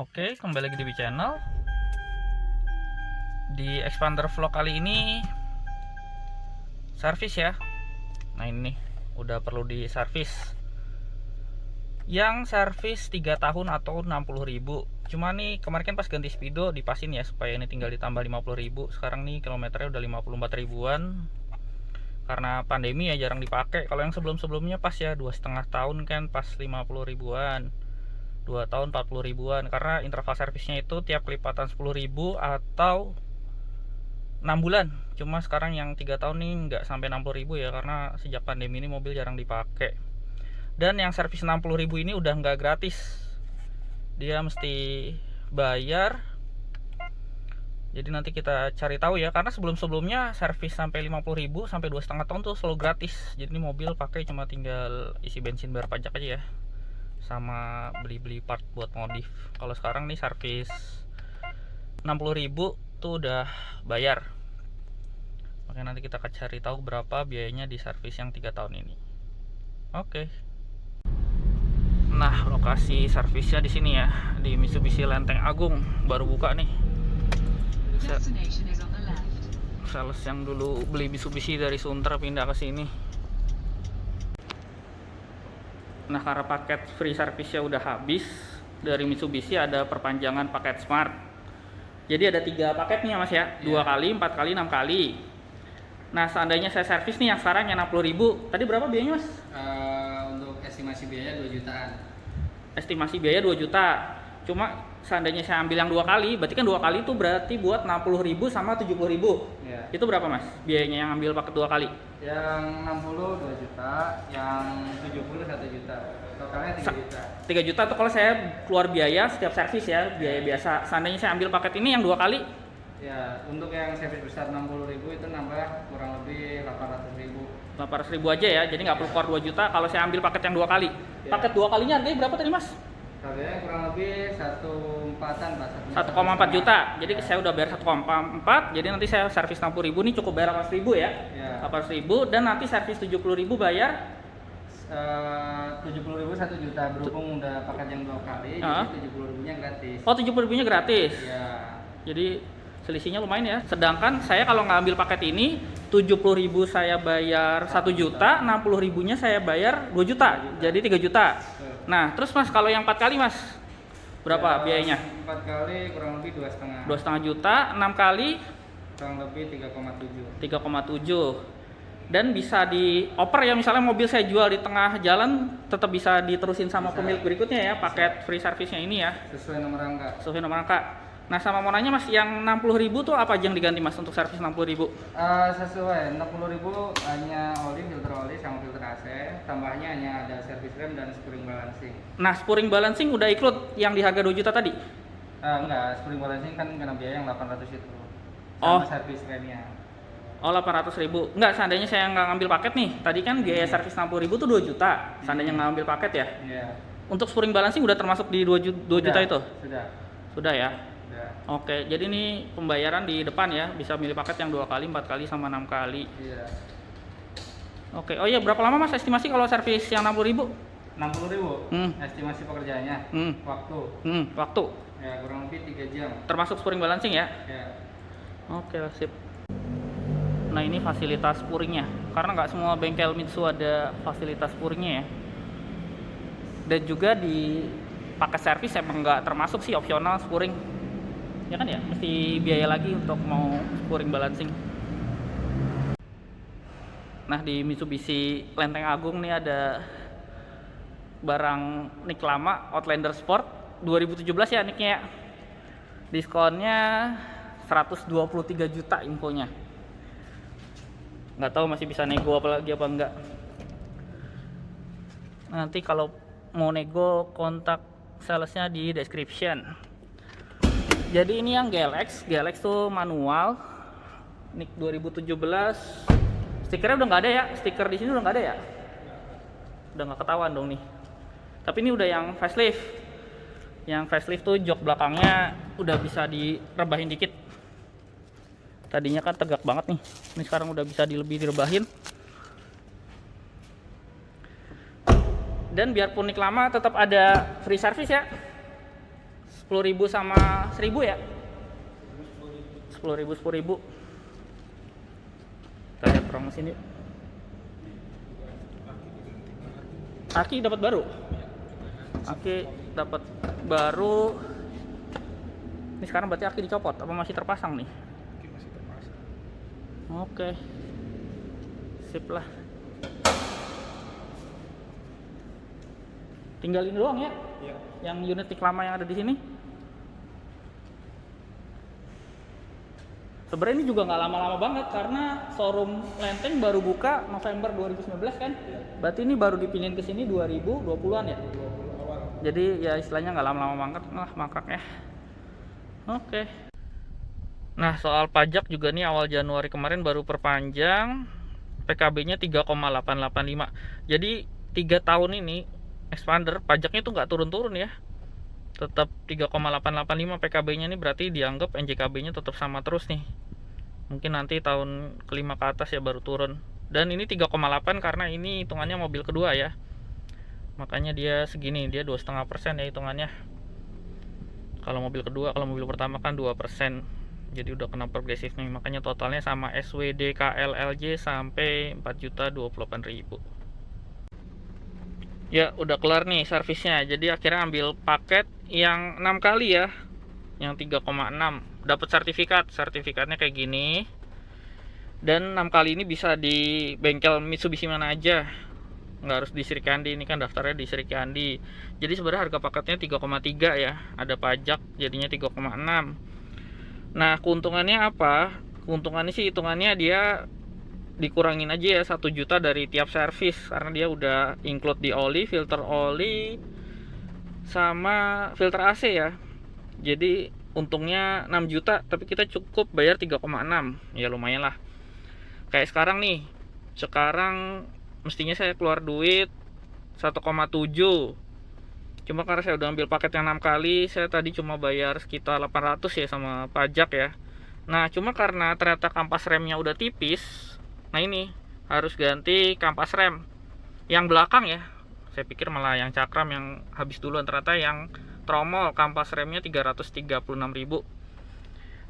Oke, kembali lagi di channel. Di Expander Vlog kali ini servis ya. Nah ini udah perlu di servis. Yang servis 3 tahun atau 60.000. Cuma nih kemarin kan pas ganti speedo dipasin ya supaya ini tinggal ditambah 50.000. Sekarang nih kilometernya udah 54 ribuan. Karena pandemi ya jarang dipakai. Kalau yang sebelum-sebelumnya pas ya 2,5 tahun kan pas 50 ribuan. 2 tahun 40 ribuan, karena interval servisnya itu tiap kelipatan 10.000 atau 6 bulan. Cuma sekarang yang 3 tahun nih nggak sampai 60.000 ya, karena sejak pandemi ini mobil jarang dipakai. Dan yang servis 60.000 ini udah nggak gratis, dia mesti bayar. Jadi nanti kita cari tahu ya, karena sebelum-sebelumnya servis sampai 50.000 sampai 2,5 tahun tuh selalu gratis. Jadi ini mobil pakai cuma tinggal isi bensin bayar pajak aja ya, sama beli-beli part buat modif. Kalau sekarang nih servis 60.000 tuh udah bayar. Makanya nanti kita akan cari tahu berapa biayanya di servis yang 3 tahun ini. Oke. Nah, lokasi servisnya di sini ya, di Mitsubishi Lenteng Agung, baru buka nih. Sales yang dulu beli Mitsubishi dari Sunter pindah ke sini. Nah, karena paket free service-nya udah habis dari Mitsubishi, ada perpanjangan paket Smart. Jadi ada 3 paket nih ya Mas ya, 2 kali, 4 kali, 6 kali. Nah, seandainya saya servis nih yang sekarang yang 60.000, tadi berapa biayanya Mas? Untuk estimasi biaya 2 jutaan. Estimasi biaya 2 juta. Cuma seandainya saya ambil yang 2 kali, berarti kan 2 kali itu berarti buat 60.000 sama 70.000. Ya. Itu berapa Mas biayanya yang ambil paket 2 kali? Yang 60 2 juta, yang 70 1 juta. Totalnya 3 juta. 3 juta tuh kalau saya keluar biaya setiap servis ya, biaya biasa. Seandainya saya ambil paket ini yang 2 kali, Ya, untuk yang servis besar 60.000 itu nambah kurang lebih 800.000. 800.000 aja ya, jadi nggak perlu keluar 2 juta kalau saya ambil paket yang 2 kali. Ya. Paket 2 kalinya harganya berapa tadi Mas? Harganya kurang lebih 1,4-an Pak. 1,4 juta. Jadi Ya. saya udah bayar 1,4, jadi nanti saya servis 60.000 nih cukup bayar 800.000 ya. Ya. 800.000 dan nanti servis 70.000 bayar 70.000 1 juta, berhubung udah paket yang 2 kali, jadi 70.000-nya gratis. Oh, 70.000-nya gratis. Ya. Jadi selisihnya lumayan ya. Sedangkan saya kalau nggak ambil paket ini 70.000 saya bayar 1 juta, 60.000-nya saya bayar 2 juta. Jadi 3 juta. Nah, terus Mas kalau yang 4 kali Mas, berapa Ya, biayanya? 4 kali kurang lebih 2,5. 2,5 juta, 6 kali Kurang lebih 3,7. 3,7. Dan bisa dioper ya, misalnya mobil saya jual di tengah jalan tetap bisa diterusin sama Bisa. pemilik berikutnya ya, paket free service-nya ini ya. Sesuai nomor angka. Sesuai nomor angka. Nah, sama mau nanya Mas, yang 60.000 tuh apa aja yang diganti Mas untuk servis 60.000? Sesuai 60.000 hanya oli, filter oli sama filter AC. Tambahnya hanya ada servis rem dan spring balancing. Nah, spring balancing udah include yang di harga 2 juta tadi? Enggak, spring balancing kan kena biaya yang 800 itu. Oh. Sama servis remnya. Oh, 800.000. Enggak, seandainya saya nggak ngambil paket nih. Tadi kan biaya servis 60.000 tuh 2 juta. Seandainya nggak ngambil paket ya. Iya. Untuk spring balancing udah termasuk di 2 juta itu? Sudah. Sudah ya. Sudah. Oke, jadi ini pembayaran di depan ya. Bisa milih paket yang 2 kali, 4 kali sama 6 kali. Iya. Oke. Oh iya, berapa lama Mas estimasi kalau servis yang 60.000? 60.000. Hmm. Estimasi pekerjaannya. Waktu. Waktu. Ya, kurang lebih 3 jam. Termasuk spring balancing ya? Ya. Oke, sip. Nah, ini fasilitas spuringnya. Karena nggak semua bengkel Mitsu ada fasilitas spuringnya ya. Dan juga di paket servis emang nggak termasuk sih opsional spuring. Ya kan ya, mesti biaya lagi untuk mau spuring balancing. Nah, di Mitsubishi Lenteng Agung nih ada barang nick lama Outlander Sport 2017 ya nicknya ya. Diskonnya 123 juta infonya. Nggak tahu masih bisa nego apa lagi apa enggak. Nanti kalau mau nego kontak salesnya di description. Jadi ini yang GLX tuh manual, nick 2017. Stikernya udah nggak ada ya, stiker di sini udah nggak ada ya. Udah nggak ketahuan dong nih. Tapi ini udah yang facelift. Yang facelift tuh jok belakangnya udah bisa direbahin dikit. Tadinya kan tegak banget nih. Ini sekarang udah bisa lebih direbahin. Dan biarpun nick lama tetap ada free service ya. 10.000 sama 1.000 ya? 10.000 10.000. Kita lihat promo sini. Aki dapat baru. Aki dapat baru. Ini sekarang berarti aki dicopot apa masih terpasang nih? Masih terpasang. Oke. Sip lah. Tinggal ini doang ya? Iya. Yang unit tik lama yang ada di sini. Sebenarnya ini juga nggak lama-lama banget karena showroom Lenteng baru buka November 2019 kan? Iya. Berarti ini baru dipindahin ke sini 2020-an ya? 20 awal. Jadi ya istilahnya nggak lama-lama banget lah mangkraknya. Oke. Nah soal pajak juga nih awal Januari kemarin baru perpanjang. PKB-nya 3,885. Jadi 3 tahun ini expander pajaknya tuh nggak turun-turun ya, tetap 3,885 PKB-nya nih, berarti dianggap NJKB-nya tetap sama terus nih. Mungkin nanti tahun kelima ke atas ya baru turun. Dan ini 3,8 karena ini hitungannya mobil kedua ya, makanya dia segini, dia 2,5% ya hitungannya. Kalau mobil kedua, kalau mobil pertama kan 2%, jadi udah kena progresif nih, makanya totalnya sama SWD KLLJ sampai 4.028.000. Ya udah kelar nih servisnya, jadi akhirnya ambil paket yang 6 kali ya, yang 3,6, dapat sertifikatnya kayak gini. Dan 6 kali ini bisa di bengkel Mitsubishi mana aja, nggak harus di Sri Kandi, ini kan daftarnya di Sri Kandi. Jadi sebenarnya harga paketnya 3,3 ya, ada pajak jadinya 3,6. Nah keuntungannya apa? Keuntungannya sih hitungannya dia dikurangin aja ya 1 juta dari tiap servis, karena dia udah include di oli, filter oli sama filter AC ya. Jadi untungnya 6 juta tapi kita cukup bayar 3,6, ya lumayan lah. Kayak sekarang nih, sekarang mestinya saya keluar duit 1,7, cuma karena saya udah ambil paket yang 6 kali, saya tadi cuma bayar sekitar 800 ya sama pajak ya. Nah cuma karena ternyata kampas remnya udah tipis, nah ini harus ganti kampas rem yang belakang ya. Saya pikir malah yang cakram yang habis duluan, ternyata yang tromol kampas remnya 336.000.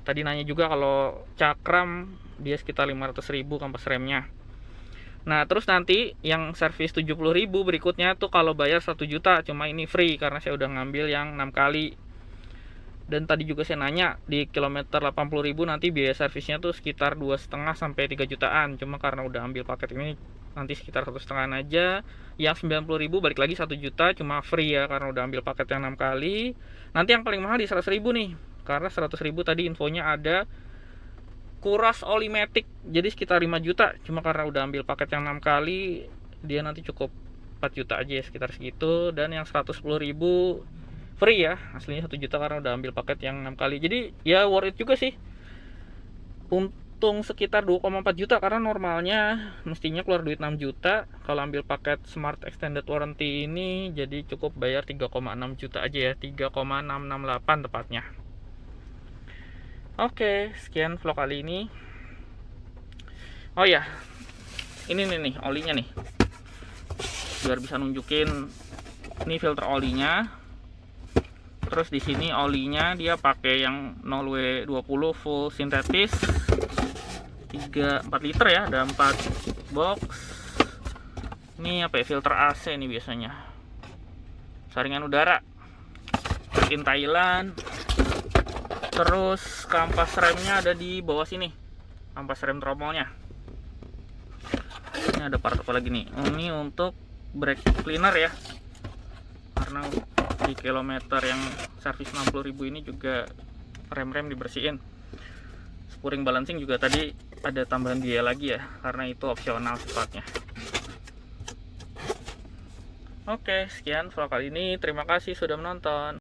Tadi nanya juga kalau cakram dia sekitar 500.000 kampas remnya. Nah terus nanti yang servis 70.000 berikutnya tuh kalau bayar 1 juta, cuma ini free karena saya udah ngambil yang 6 kali. Dan tadi juga saya nanya di kilometer 80.000 nanti biaya servisnya tuh sekitar 2,5 sampai 3 jutaan. Cuma karena udah ambil paket ini nanti sekitar 1,5 aja. Yang 90.000 balik lagi 1 juta cuma free ya karena udah ambil paket yang 6 kali. Nanti yang paling mahal di 100.000 nih. Karena 100.000 tadi infonya ada kuras oli matic, jadi sekitar 5 juta. Cuma karena udah ambil paket yang 6 kali dia nanti cukup 4 juta aja ya, sekitar segitu. Dan yang 110.000 free ya, aslinya 1 juta karena udah ambil paket yang 6 kali. Jadi ya worth it juga sih, untung sekitar 2,4 juta karena normalnya mestinya keluar duit 6 juta. Kalau ambil paket Smart Extended Warranty ini jadi cukup bayar 3,6 juta aja ya, 3,668 tepatnya. Oke, sekian vlog kali ini. Oh ya, ini nih olinya nih, biar bisa nunjukin. Ini filter olinya. Terus di sini olinya dia pakai yang 0W20 full sintetis 4 liter ya, ada 4 box. Ini apa ya, filter AC ini biasanya. Saringan udara made in Thailand. Terus kampas remnya ada di bawah sini, kampas rem tromolnya. Ini ada part apa lagi nih? Ini untuk brake cleaner ya, karena di kilometer yang servis 60.000 ini juga rem-rem dibersihin. Spring balancing juga tadi ada tambahan biaya lagi ya, karena itu opsional sifatnya. Oke, sekian vlog kali ini. Terima kasih sudah menonton.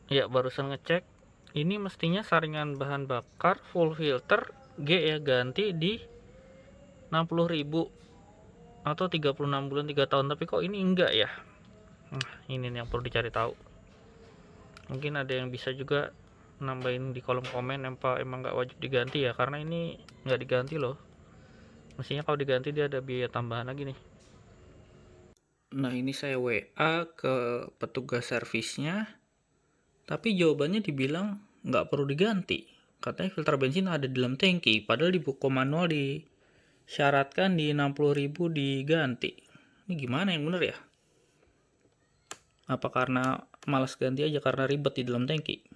Ya, barusan ngecek. Ini mestinya saringan bahan bakar full filter G ya, ganti di 60.000 atau 36 bulan 3 tahun, tapi kok ini enggak ya. Nah ini yang perlu dicari tahu. Mungkin ada yang bisa juga nambahin di kolom komen emang nggak wajib diganti ya, karena ini nggak diganti loh. Mestinya kalau diganti dia ada biaya tambahan lagi nih. Nah ini saya WA ke petugas servisnya, Tapi jawabannya dibilang nggak perlu diganti. Katanya filter bensin ada di dalam tangki, padahal di buku manual disyaratkan di 60.000 diganti. Ini gimana yang bener ya? Apa karena malas ganti aja karena ribet di dalam tangki?